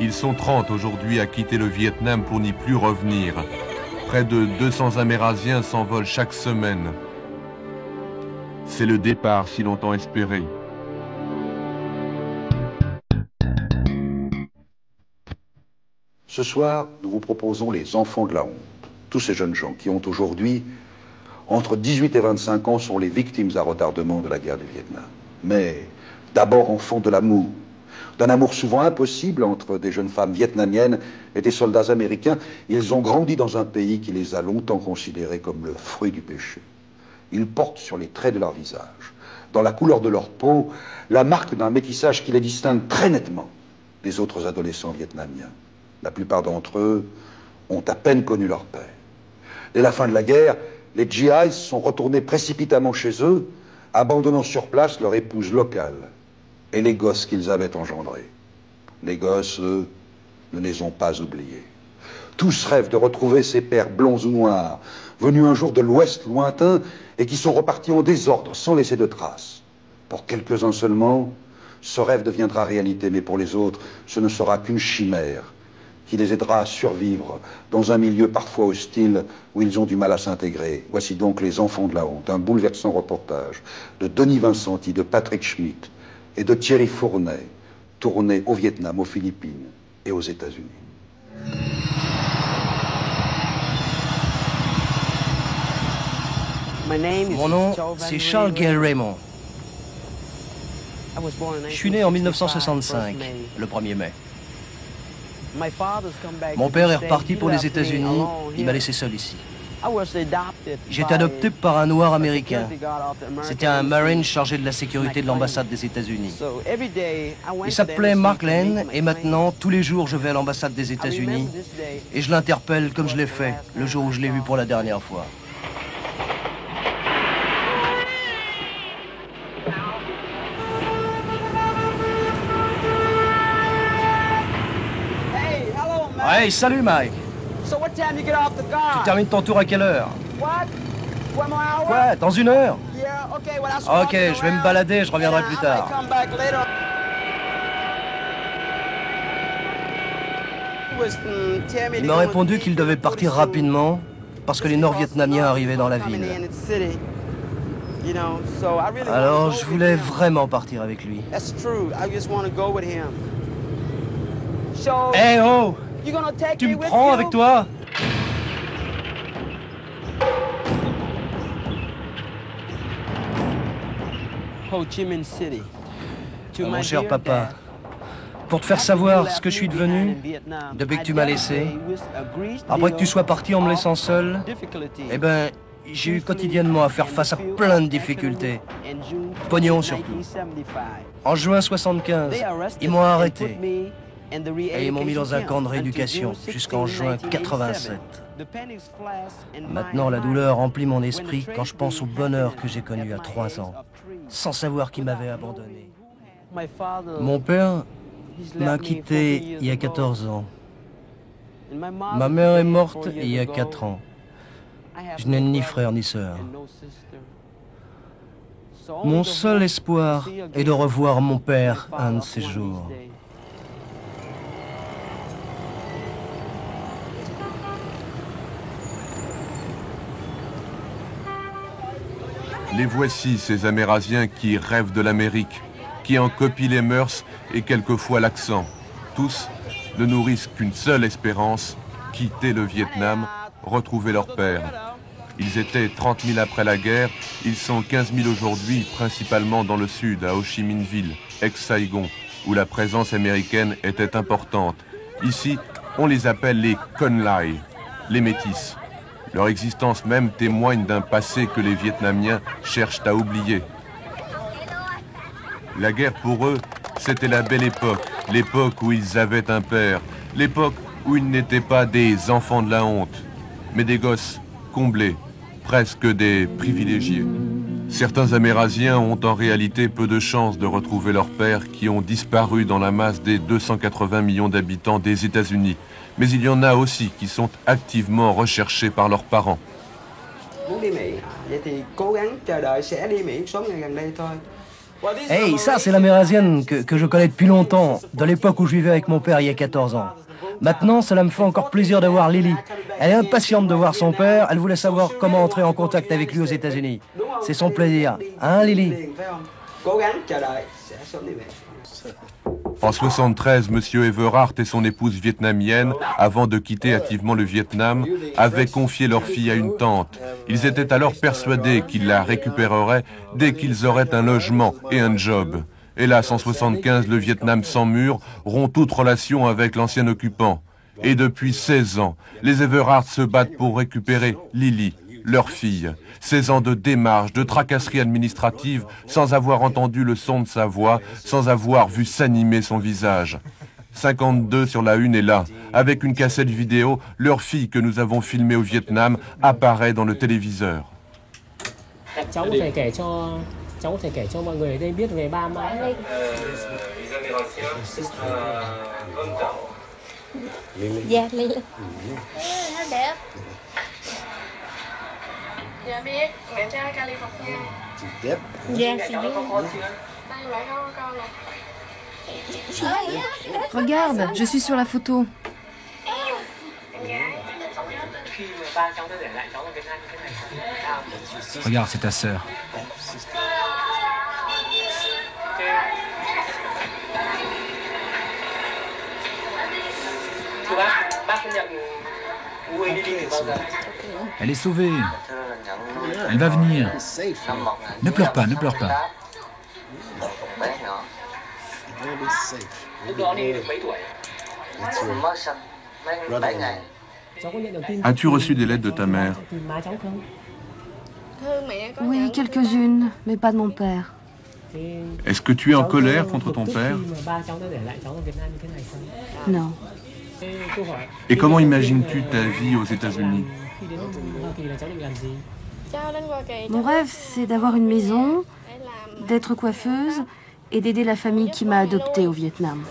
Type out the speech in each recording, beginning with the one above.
Ils sont 30 aujourd'hui à quitter le Vietnam pour n'y plus revenir. Près de 200 Amérindiens s'envolent chaque semaine. C'est le départ si longtemps espéré. Ce soir, nous vous proposons les enfants de la honte. Tous ces jeunes gens qui ont aujourd'hui, entre 18 et 25 ans, sont les victimes à retardement de la guerre du Vietnam. Mais d'abord enfants de l'amour, d'un amour souvent impossible entre des jeunes femmes vietnamiennes et des soldats américains. Ils ont grandi dans un pays qui les a longtemps considérés comme le fruit du péché. Ils portent sur les traits de leur visage, dans la couleur de leur peau, la marque d'un métissage qui les distingue très nettement des autres adolescents vietnamiens. La plupart d'entre eux ont à peine connu leur père. Dès la fin de la guerre, les GIs sont retournés précipitamment chez eux, abandonnant sur place leur épouse locale et les gosses qu'ils avaient engendrés. Les gosses, eux, ne les ont pas oubliés. Tous rêvent de retrouver ces pères blonds ou noirs, venus un jour de l'Ouest lointain et qui sont repartis en désordre, sans laisser de traces. Pour quelques-uns seulement, ce rêve deviendra réalité, mais pour les autres, ce ne sera qu'une chimère qui les aidera à survivre dans un milieu parfois hostile où ils ont du mal à s'intégrer. Voici donc Les Enfants de la honte, un bouleversant reportage de Denis Vincenti, de Patrick Schmitt et de Thierry Fournet, tourné au Vietnam, aux Philippines et aux États-Unis. Mon nom, c'est Charles Gail Raymond. Je suis né en 1965, le 1er mai. Mon père est reparti pour les États-Unis, il m'a laissé seul ici. J'ai été adopté par un noir américain. C'était un Marine chargé de la sécurité de l'ambassade des États-Unis. Il s'appelait Mark Lane et maintenant, tous les jours, je vais à l'ambassade des États-Unis et je l'interpelle comme je l'ai fait le jour où je l'ai vu pour la dernière fois. Hey, salut Mike. Tu termines ton tour à quelle heure? Quoi? Dans 1 heure? Ok, je vais me balader, je reviendrai plus tard. Il m'a répondu qu'il devait partir rapidement parce que les Nord-Vietnamiens arrivaient dans la ville. Alors je voulais vraiment partir avec lui. Hey oh! Tu me prends avec toi? Ho Chi Minh City. Mon cher papa, pour te faire savoir ce que je suis devenu depuis que tu m'as laissé, après que tu sois parti en me laissant seul, eh ben, j'ai eu quotidiennement à faire face à plein de difficultés. Pognon surtout. En juin 75, ils m'ont arrêté. Et ils m'ont mis dans un camp de rééducation jusqu'en juin 87. Maintenant, la douleur remplit mon esprit quand je pense au bonheur que j'ai connu à 3 ans, sans savoir qui m'avait abandonné. Mon père m'a quitté il y a 14 ans. Ma mère est morte il y a 4 ans. Je n'ai ni frère ni sœur. Mon seul espoir est de revoir mon père un de ces jours. Les voici, ces Amérindiens qui rêvent de l'Amérique, qui en copient les mœurs et quelquefois l'accent. Tous ne nourrissent qu'une seule espérance, quitter le Vietnam, retrouver leur père. Ils étaient 30 000 après la guerre, ils sont 15 000 aujourd'hui, principalement dans le sud, à Ho Chi Minh Ville, ex-Saigon, où la présence américaine était importante. Ici, on les appelle les Con Lai, les métis. Leur existence même témoigne d'un passé que les Vietnamiens cherchent à oublier. La guerre pour eux, c'était la belle époque, l'époque où ils avaient un père, l'époque où ils n'étaient pas des enfants de la honte, mais des gosses comblés, presque des privilégiés. Certains Amérindiens ont en réalité peu de chances de retrouver leur père qui ont disparu dans la masse des 280 millions d'habitants des États-Unis. Mais il y en a aussi qui sont activement recherchés par leurs parents. Hey, ça, c'est l'amérindienne que je connais depuis longtemps, de l'époque où je vivais avec mon père il y a 14 ans. Maintenant, cela me fait encore plaisir de voir Lily. Elle est impatiente de voir son père, elle voulait savoir comment entrer en contact avec lui aux États-Unis. C'est son plaisir. Hein, Lily? En 73, M. Everhart et son épouse vietnamienne, avant de quitter hâtivement le Vietnam, avaient confié leur fille à une tante. Ils étaient alors persuadés qu'ils la récupéreraient dès qu'ils auraient un logement et un job. Hélas, en 75, le Vietnam sans mur rompt toute relation avec l'ancien occupant. Et depuis 16 ans, les Everhart se battent pour récupérer Lily, leur fille. 16 ans de démarches, de tracasseries administratives, sans avoir entendu le son de sa voix, sans avoir vu s'animer son visage. 52 sur la une est là. Avec une cassette vidéo, leur fille que nous avons filmée au Vietnam apparaît dans le téléviseur. Cháu có thể kể cho mọi người ở đây biết về ba mẹ. Dạ, Lily. Nó đẹp. Dạ biết, mẹ trai California. Đẹp. Dạ, chị biết. Đây lại con này. Regarde, je suis sur la photo. Regarde, c'est ta sœur. Elle est sauvée. Elle va venir. Ne pleure pas, ne pleure pas. As-tu reçu des lettres de ta mère? Oui, quelques-unes, mais pas de mon père. Est-ce que tu es en colère contre ton père? Non. Et comment imagines-tu ta vie aux États-Unis? Mon rêve, c'est d'avoir une maison, d'être coiffeuse et d'aider la famille qui m'a adoptée au Vietnam.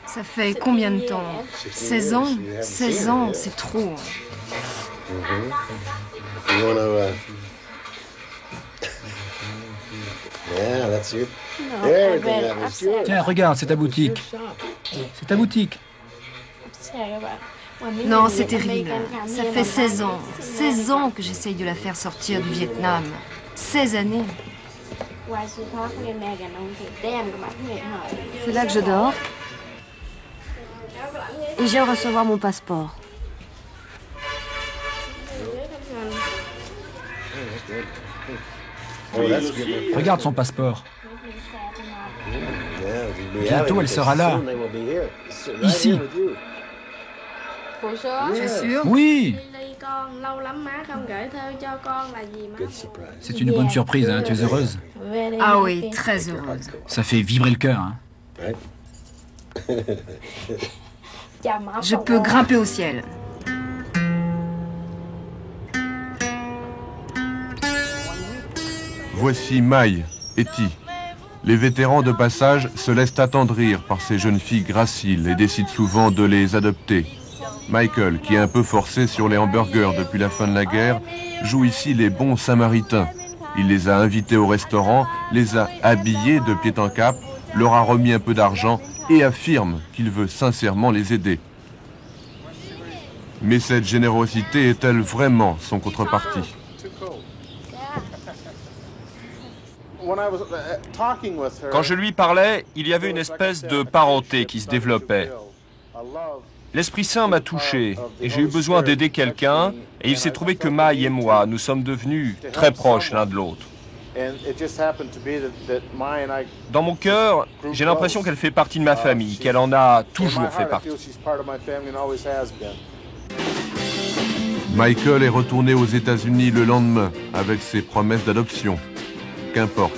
Ça fait combien de temps? 16 ans? 16 ans, c'est trop. Tiens, regarde, c'est ta boutique. C'est ta boutique. Non, c'est terrible. Ça fait 16 ans. 16 ans que j'essaye de la faire sortir du Vietnam. 16 années. C'est là que je dors. Et je viens recevoir mon passeport. Regarde son passeport. Bientôt, elle sera là. Ici. C'est sûr? Oui. C'est une bonne surprise, hein? Tu es heureuse? Ah oui, très heureuse. Ça fait vibrer le cœur, hein? Je peux grimper au ciel. Voici Mai et Thi. Les vétérans de passage se laissent attendrir par ces jeunes filles graciles et décident souvent de les adopter. Michael, qui est un peu forcé sur les hamburgers depuis la fin de la guerre, joue ici les bons samaritains. Il les a invités au restaurant, les a habillés de pied en cap, leur a remis un peu d'argent et affirme qu'il veut sincèrement les aider. Mais cette générosité est-elle vraiment son contrepartie? Quand je lui parlais, il y avait une espèce de parenté qui se développait. L'Esprit Saint m'a touché et j'ai eu besoin d'aider quelqu'un et il s'est trouvé que Mai et moi, nous sommes devenus très proches l'un de l'autre. Dans mon cœur, j'ai l'impression qu'elle fait partie de ma famille, qu'elle en a toujours fait partie. Michael est retourné aux États-Unis le lendemain avec ses promesses d'adoption. Qu'importe.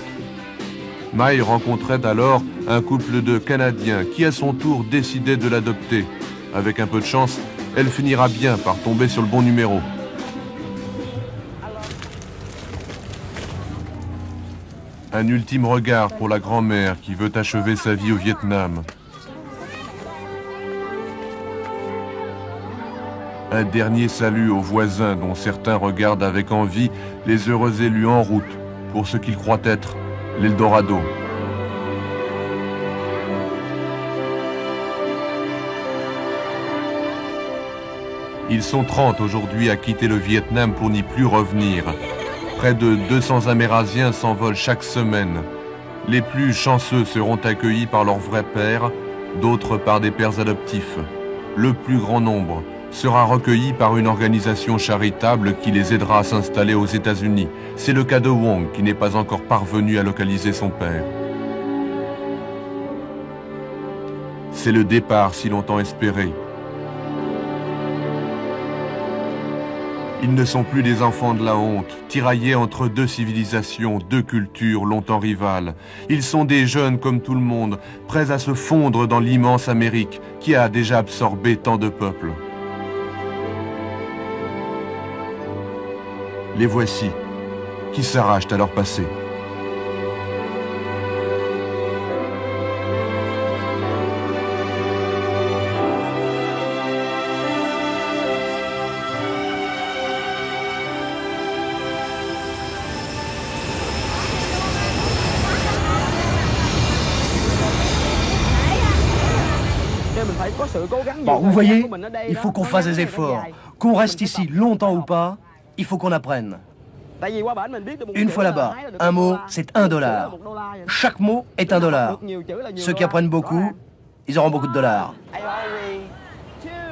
Mai rencontrait alors un couple de Canadiens qui à son tour décidait de l'adopter. Avec un peu de chance, elle finira bien par tomber sur le bon numéro. Un ultime regard pour la grand-mère qui veut achever sa vie au Vietnam. Un dernier salut aux voisins dont certains regardent avec envie les heureux élus en route pour ce qu'ils croient être l'Eldorado. Ils sont 30 aujourd'hui à quitter le Vietnam pour n'y plus revenir. Près de 200 Amérindiens s'envolent chaque semaine. Les plus chanceux seront accueillis par leur vrai père, d'autres par des pères adoptifs. Le plus grand nombre sera recueilli par une organisation charitable qui les aidera à s'installer aux États-Unis. C'est le cas de Wong qui n'est pas encore parvenu à localiser son père. C'est le départ si longtemps espéré. Ils ne sont plus des enfants de la honte, tiraillés entre deux civilisations, deux cultures longtemps rivales. Ils sont des jeunes comme tout le monde, prêts à se fondre dans l'immense Amérique qui a déjà absorbé tant de peuples. Les voici, qui s'arrachent à leur passé. Bon, vous voyez, il faut qu'on fasse des efforts. Qu'on reste ici longtemps ou pas, il faut qu'on apprenne. Une fois là-bas, un mot, c'est $1. Chaque mot est $1. Ceux qui apprennent beaucoup, ils auront beaucoup de dollars.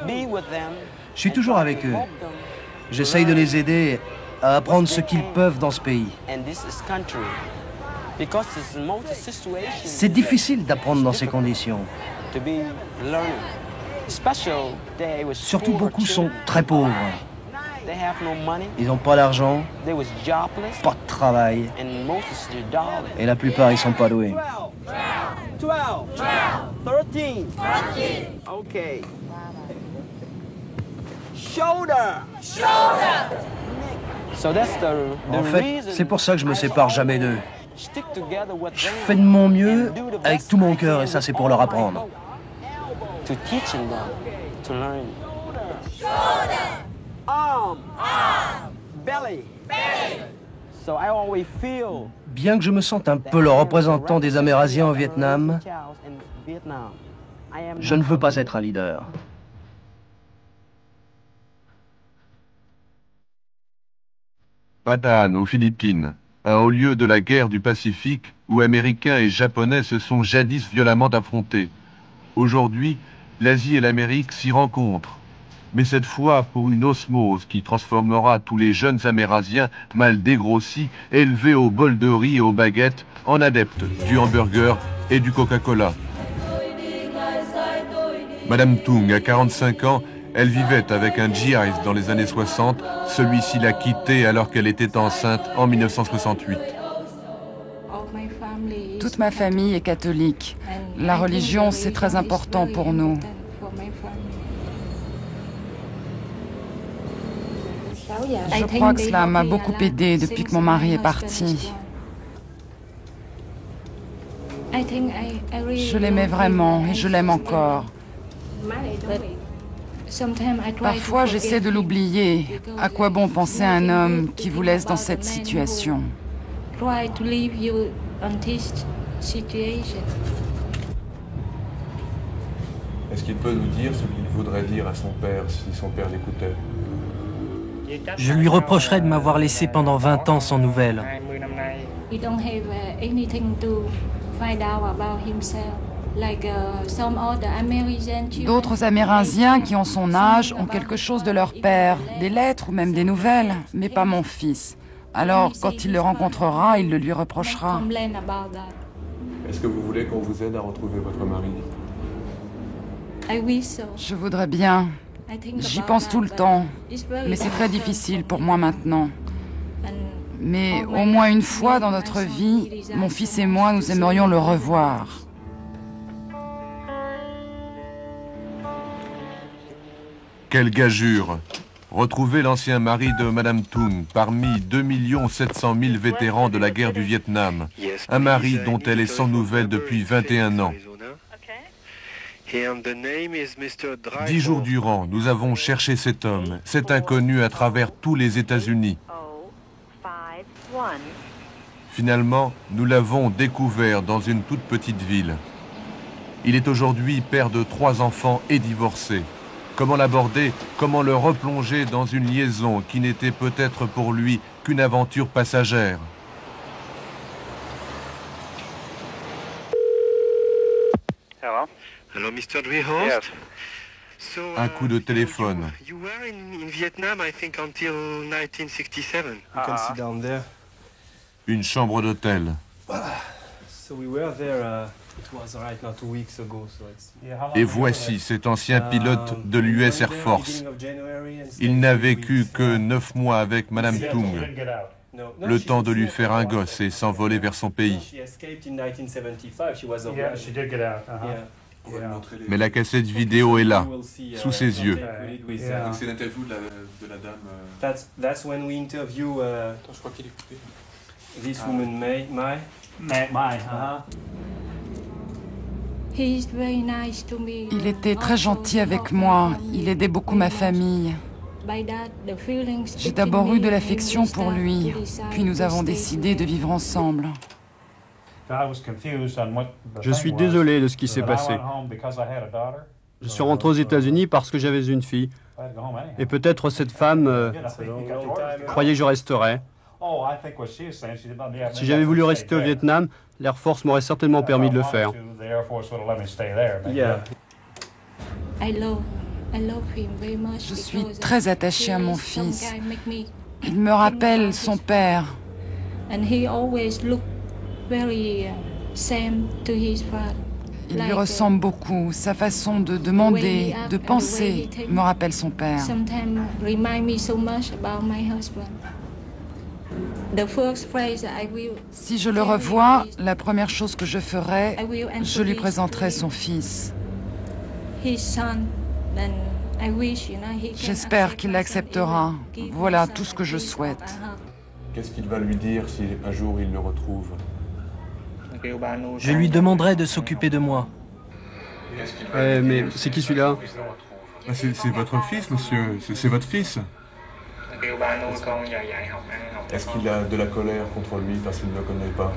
Je suis toujours avec eux. J'essaye de les aider à apprendre ce qu'ils peuvent dans ce pays. C'est difficile d'apprendre dans ces conditions. Surtout beaucoup sont très pauvres. Ils n'ont pas d'argent, pas de travail, et la plupart ils sont pas doués. En fait, c'est pour ça que je me sépare jamais d'eux. Je fais de mon mieux avec tout mon cœur et ça c'est pour leur apprendre. Bien que je me sente un peu le représentant des Amérindiens au Vietnam, je ne veux pas être un leader. Bataan, aux Philippines, un haut lieu de la guerre du Pacifique où Américains et Japonais se sont jadis violemment affrontés. Aujourd'hui, l'Asie et l'Amérique s'y rencontrent. Mais cette fois pour une osmose qui transformera tous les jeunes Amérindiens mal dégrossis, élevés au bol de riz et aux baguettes, en adeptes du hamburger et du Coca-Cola. Madame Tung a 45 ans, elle vivait avec un GI dans les années 60. Celui-ci l'a quittée alors qu'elle était enceinte en 1968. Toute ma famille est catholique. La religion, c'est très important pour nous. Je crois que cela m'a beaucoup aidée depuis que mon mari est parti. Je l'aimais vraiment et je l'aime encore. Parfois, j'essaie de l'oublier. À quoi bon penser à un homme qui vous laisse dans cette situation? Est-ce qu'il peut nous dire ce qu'il voudrait dire à son père si son père l'écoutait? Je lui reprocherais de m'avoir laissé pendant 20 ans sans nouvelles. D'autres Amérindiens qui ont son âge ont quelque chose de leur père, des lettres ou même des nouvelles, mais pas mon fils. Alors, quand il le rencontrera, il le lui reprochera. Est-ce que vous voulez qu'on vous aide à retrouver votre mari? Je voudrais bien. J'y pense tout le temps, mais c'est très difficile pour moi maintenant. Mais au moins une fois dans notre vie, mon fils et moi, nous aimerions le revoir. Quelle gageure! Retrouver l'ancien mari de Madame Tung parmi 2 700 000 vétérans de la guerre du Vietnam. Un mari dont elle est sans nouvelles depuis 21 ans. 10 jours durant, nous avons cherché cet homme, cet inconnu à travers tous les États-Unis. Finalement, nous l'avons découvert dans une toute petite ville. Il est aujourd'hui père de 3 enfants et divorcé. Comment l'aborder? Comment le replonger dans une liaison qui n'était peut-être pour lui qu'une aventure passagère? Hello, Mr. Driehaus. Un coup de téléphone. You were in Vietnam, I think, until 1967. You can sit down there. Une chambre d'hôtel. So we were there. It was right now 2 weeks ago. So it's. Et voici cet ancien pilote de l'US Air Force. Il n'a vécu que 9 mois avec Madame Tung. Le temps de lui faire un gosse et s'envoler vers son pays. Mais la cassette vidéo est là, sous ses yeux. C'est l'interview de la dame. That's when we interview. Je crois qu'il est coupé. This woman, Mai. Il était très gentil avec moi. Il aidait beaucoup ma famille. J'ai d'abord eu de l'affection pour lui, puis nous avons décidé de vivre ensemble. Je suis désolé de ce qui s'est passé. Je suis rentré aux États-Unis parce que j'avais une fille. Et peut-être cette femme croyait que je resterais. Si j'avais voulu rester au Vietnam, l'Air Force m'aurait certainement permis de le faire. Je suis très attachée à mon fils. Il me rappelle son père. Il lui ressemble beaucoup. Sa façon de demander, de penser, me rappelle son père. Si je le revois, la première chose que je ferai, je lui présenterai son fils. J'espère qu'il l'acceptera. Voilà tout ce que je souhaite. Qu'est-ce qu'il va lui dire si un jour il le retrouve? Je lui demanderai de s'occuper de moi. Mais c'est qui celui-là? C'est votre fils, monsieur. C'est votre fils. Est-ce qu'il a de la colère contre lui parce qu'il ne le connaît pas?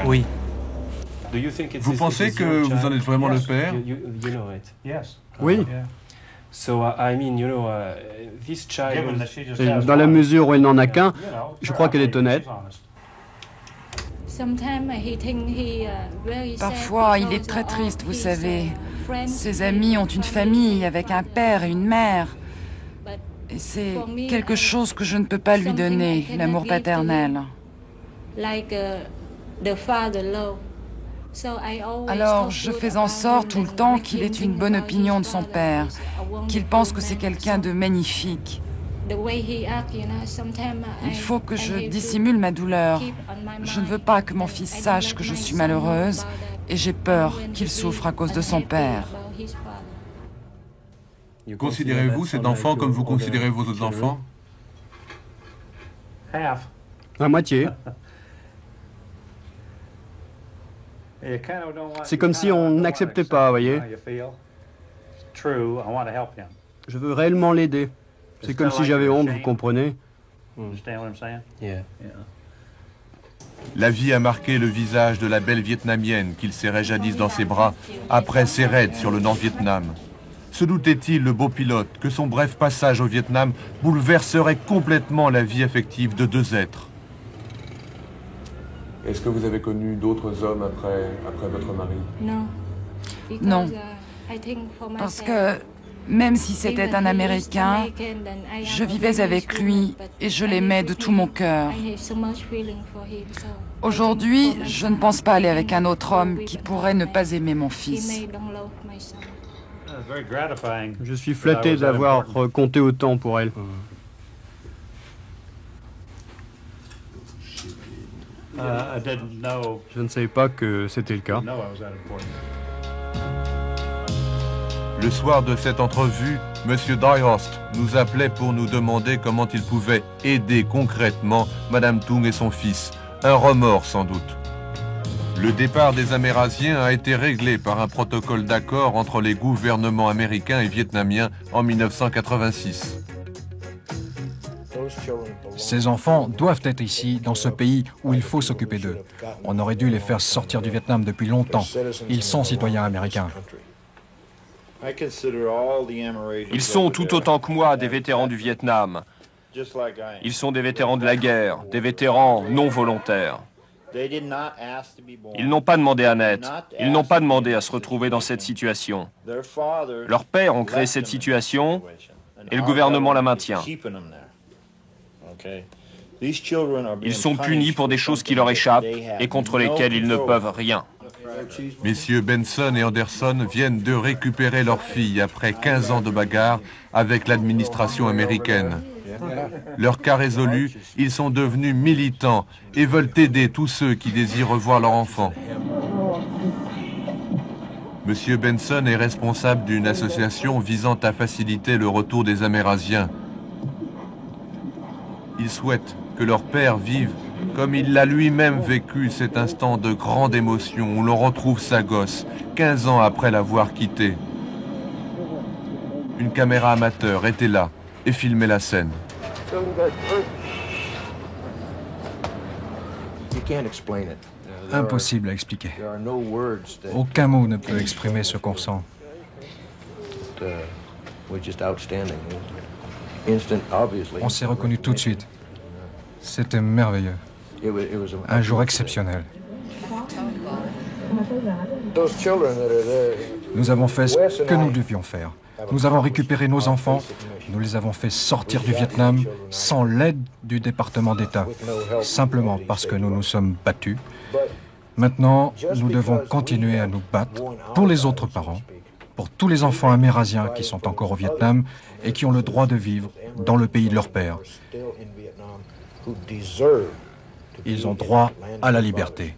Oui. Vous pensez que vous en êtes vraiment le père? Oui. Et dans la mesure où elle n'en a qu'un, je crois qu'elle est honnête. Parfois, il est très triste, vous savez. Ses amis ont une famille avec un père et une mère. Et c'est quelque chose que je ne peux pas lui donner, l'amour paternel. Alors, je fais en sorte tout le temps qu'il ait une bonne opinion de son père, qu'il pense que c'est quelqu'un de magnifique. Il faut que je dissimule ma douleur. Je ne veux pas que mon fils sache que je suis malheureuse et j'ai peur qu'il souffre à cause de son père. Considérez-vous cet enfant comme vous considérez vos autres enfants? À moitié. C'est comme si on n'acceptait pas, voyez. Je veux réellement l'aider. C'est comme si j'avais honte, vous comprenez? La vie a marqué le visage de la belle vietnamienne qu'il serrait jadis dans ses bras après ses raids sur le Nord-Vietnam. Se doutait-il, le beau pilote, que son bref passage au Vietnam bouleverserait complètement la vie affective de 2 êtres? Est-ce que vous avez connu d'autres hommes après votre mari? Non. Parce que même si c'était un Américain, je vivais avec lui et je l'aimais de tout mon cœur. Aujourd'hui, je ne pense pas aller avec un autre homme qui pourrait ne pas aimer mon fils. Je suis flatté d'avoir compté autant pour elle. Je ne savais pas que c'était le cas. Le soir de cette entrevue, M. Dryhurst nous appelait pour nous demander comment il pouvait aider concrètement Mme Tung et son fils. Un remords sans doute. Le départ des Amérindiens a été réglé par un protocole d'accord entre les gouvernements américains et vietnamiens en 1986. Ces enfants doivent être ici, dans ce pays où il faut s'occuper d'eux. On aurait dû les faire sortir du Vietnam depuis longtemps. Ils sont citoyens américains. Ils sont tout autant que moi des vétérans du Vietnam. Ils sont des vétérans de la guerre, des vétérans non volontaires. Ils n'ont pas demandé à naître, ils n'ont pas demandé à se retrouver dans cette situation. Leurs pères ont créé cette situation et le gouvernement la maintient. Ils sont punis pour des choses qui leur échappent et contre lesquelles ils ne peuvent rien. Messieurs Benson et Anderson viennent de récupérer leur fille après 15 ans de bagarre avec l'administration américaine. Leur cas résolu, ils sont devenus militants et veulent aider tous ceux qui désirent revoir leur enfant. Monsieur Benson est responsable d'une association visant à faciliter le retour des Amérindiens. Il souhaite que leur père vive comme il l'a lui-même vécu cet instant de grande émotion où l'on retrouve sa gosse, 15 ans après l'avoir quittée. Une caméra amateur était là et filmait la scène. Impossible à expliquer. Aucun mot ne peut exprimer ce qu'on ressent. On s'est reconnus tout de suite. C'était merveilleux. Un jour exceptionnel. Nous avons fait ce que nous devions faire. Nous avons récupéré nos enfants. Nous les avons fait sortir du Vietnam sans l'aide du département d'État. Simplement parce que nous nous sommes battus. Maintenant, nous devons continuer à nous battre pour les autres parents, pour tous les enfants amérindiens qui sont encore au Vietnam et qui ont le droit de vivre dans le pays de leur père. Ils ont droit à la liberté.